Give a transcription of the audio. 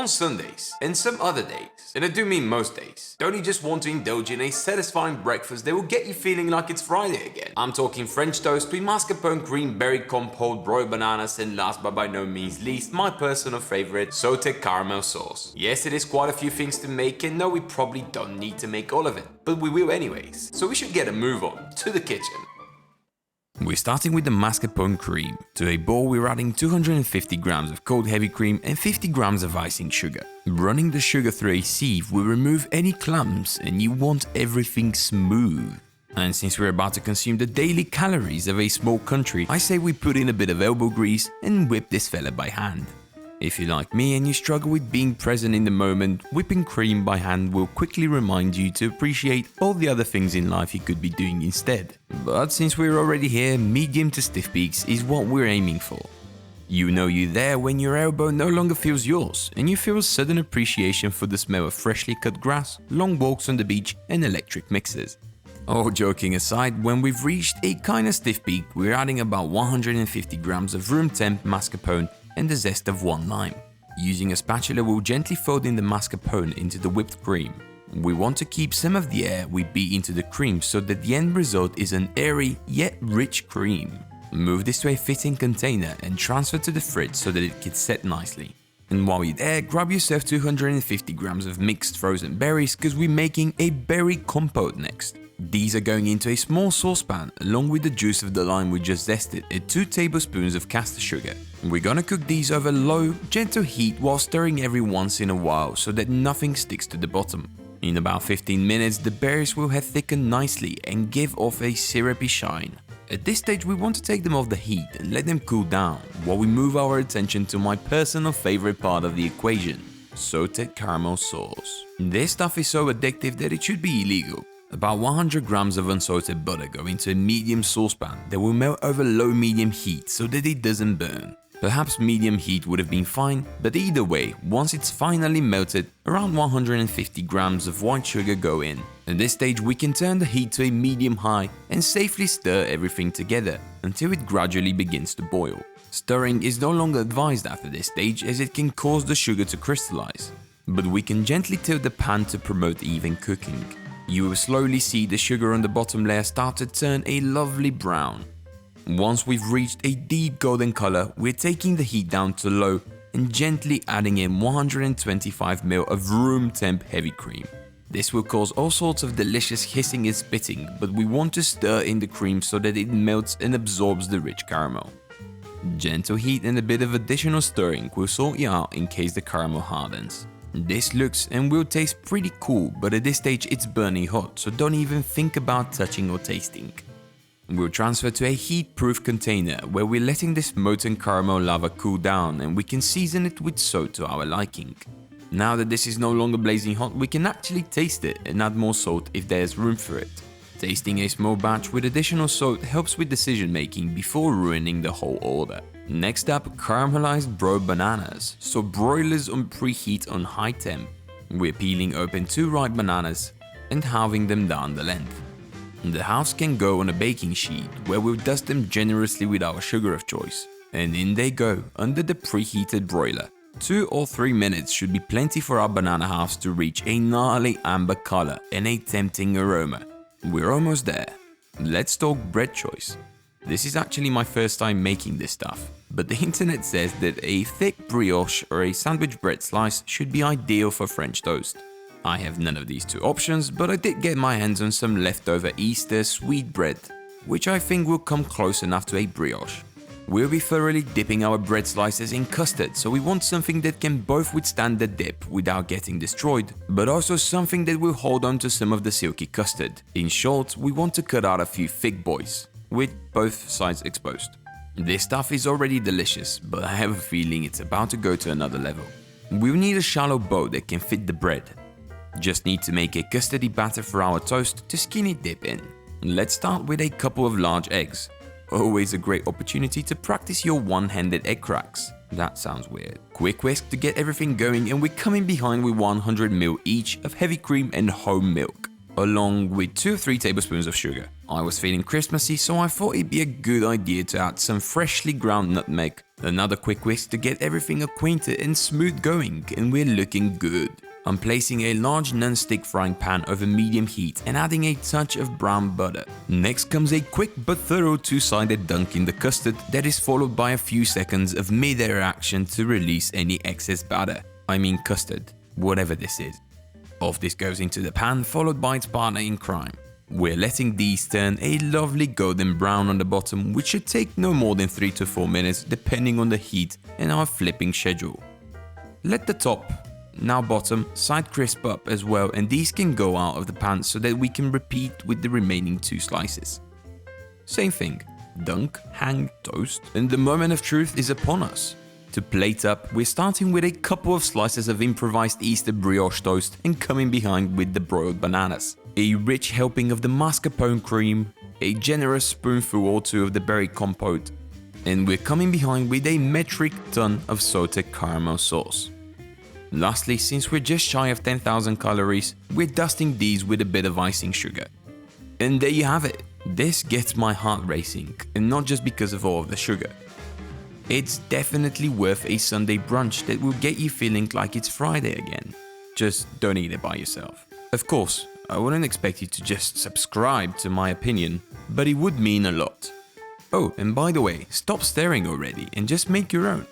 on Sundays, and some other days, and I do mean most days, don't you just want to indulge in a satisfying breakfast that will get you feeling like it's Friday again? I'm talking French toast with mascarpone cream, berry compote, broiled bananas, and last but by no means least, my personal favorite, sauteed caramel sauce. Yes, it is quite a few things to make, and no, we probably don't need to make all of it, but we will anyways, so we should get a move on to the kitchen. We're starting with the mascarpone cream. To a bowl we're adding 250 grams of cold heavy cream and 50 grams of icing sugar. Running the sugar through a sieve will remove any clumps and you want everything smooth. And since we're about to consume the daily calories of a small country, I say we put in a bit of elbow grease and whip this fella by hand. If you're like me and you struggle with being present in the moment, whipping cream by hand will quickly remind you to appreciate all the other things in life you could be doing instead. But since we're already here, medium to stiff peaks is what we're aiming for. You know you're there when your elbow no longer feels yours, and you feel a sudden appreciation for the smell of freshly cut grass, long walks on the beach, and electric mixers. All joking aside, when we've reached a kinda stiff peak, we're adding about 150 grams of room temp mascarpone and the zest of 1 lime. Using a spatula, we'll gently fold in the mascarpone into the whipped cream. We want to keep some of the air we beat into the cream so that the end result is an airy yet rich cream. Move this to a fitting container and transfer to the fridge so that it can set nicely. And while you're there, grab yourself 250 grams of mixed frozen berries because we're making a berry compote next. These are going into a small saucepan along with the juice of the lime we just zested and 2 tablespoons of caster sugar. We're gonna cook these over low, gentle heat while stirring every once in a while so that nothing sticks to the bottom. In about 15 minutes, the berries will have thickened nicely and give off a syrupy shine. At this stage, we want to take them off the heat and let them cool down while we move our attention to my personal favorite part of the equation, sauteed caramel sauce. This stuff is so addictive that it should be illegal. About 100 grams of unsalted butter go into a medium saucepan that will melt over low-medium heat so that it doesn't burn. Perhaps medium heat would have been fine, but either way, once it's finally melted, around 150 grams of white sugar go in. At this stage we can turn the heat to a medium-high and safely stir everything together until it gradually begins to boil. Stirring is no longer advised after this stage as it can cause the sugar to crystallize, but we can gently tilt the pan to promote even cooking. You will slowly see the sugar on the bottom layer start to turn a lovely brown. Once we've reached a deep golden color, we're taking the heat down to low and gently adding in 125 ml of room temp heavy cream. This will cause all sorts of delicious hissing and spitting, but we want to stir in the cream so that it melts and absorbs the rich caramel. Gentle heat and a bit of additional stirring will sort you out in case the caramel hardens. This looks and will taste pretty cool, but at this stage it's burning hot, so don't even think about touching or tasting. We'll transfer to a heat-proof container where we're letting this molten caramel lava cool down and we can season it with salt to our liking. Now that this is no longer blazing hot, we can actually taste it and add more salt if there's room for it. Tasting a small batch with additional salt helps with decision making before ruining the whole order. Next up, caramelized broiled bananas, so broilers on preheat on high temp. We're peeling open 2 ripe bananas and halving them down the length. The halves can go on a baking sheet where we'll dust them generously with our sugar of choice. And in they go under the preheated broiler. 2 or 3 minutes should be plenty for our banana halves to reach a gnarly amber color and a tempting aroma. We're almost there. Let's talk bread choice. This is actually my first time making this stuff, but the internet says that a thick brioche or a sandwich bread slice should be ideal for French toast. I have none of these 2 options, but I did get my hands on some leftover Easter sweet bread, which I think will come close enough to a brioche. We'll be thoroughly dipping our bread slices in custard, so we want something that can both withstand the dip without getting destroyed, but also something that will hold on to some of the silky custard. In short, we want to cut out a few thick boys, with both sides exposed. This stuff is already delicious, but I have a feeling it's about to go to another level. We'll need a shallow bowl that can fit the bread. Just need to make a custardy batter for our toast to skinny dip in. Let's start with a couple of large eggs. Always a great opportunity to practice your one-handed egg cracks. That sounds weird. Quick whisk to get everything going, and we're coming behind with 100 ml each of heavy cream and home milk. along with 2 or 3 tablespoons of sugar. I was feeling Christmassy, so I thought it'd be a good idea to add some freshly ground nutmeg. Another quick whisk to get everything acquainted and smooth going, and we're looking good. I'm placing a large non-stick frying pan over medium heat and adding a touch of brown butter. Next comes a quick but thorough 2-sided dunk in the custard that is followed by a few seconds of mid-air action to release any excess batter. I mean custard, whatever this is. Off this goes into the pan, followed by its partner in crime. We're letting these turn a lovely golden brown on the bottom, which should take no more than 3 to 4 minutes depending on the heat and our flipping schedule. Let the top, now bottom, side crisp up as well, and these can go out of the pan so that we can repeat with the remaining 2 slices. Same thing, dunk, hang, toast, and the moment of truth is upon us. To plate up, we're starting with a couple of slices of improvised Easter brioche toast and coming behind with the broiled bananas. A rich helping of the mascarpone cream, a generous spoonful or 2 of the berry compote, and we're coming behind with a metric ton of sauteed caramel sauce. Lastly, since we're just shy of 10,000 calories, we're dusting these with a bit of icing sugar. And there you have it. This gets my heart racing, and not just because of all of the sugar. It's definitely worth a Sunday brunch that will get you feeling like it's Friday again. Just don't eat it by yourself. Of course, I wouldn't expect you to just subscribe to my opinion, but it would mean a lot. Oh, and by the way, stop staring already and just make your own.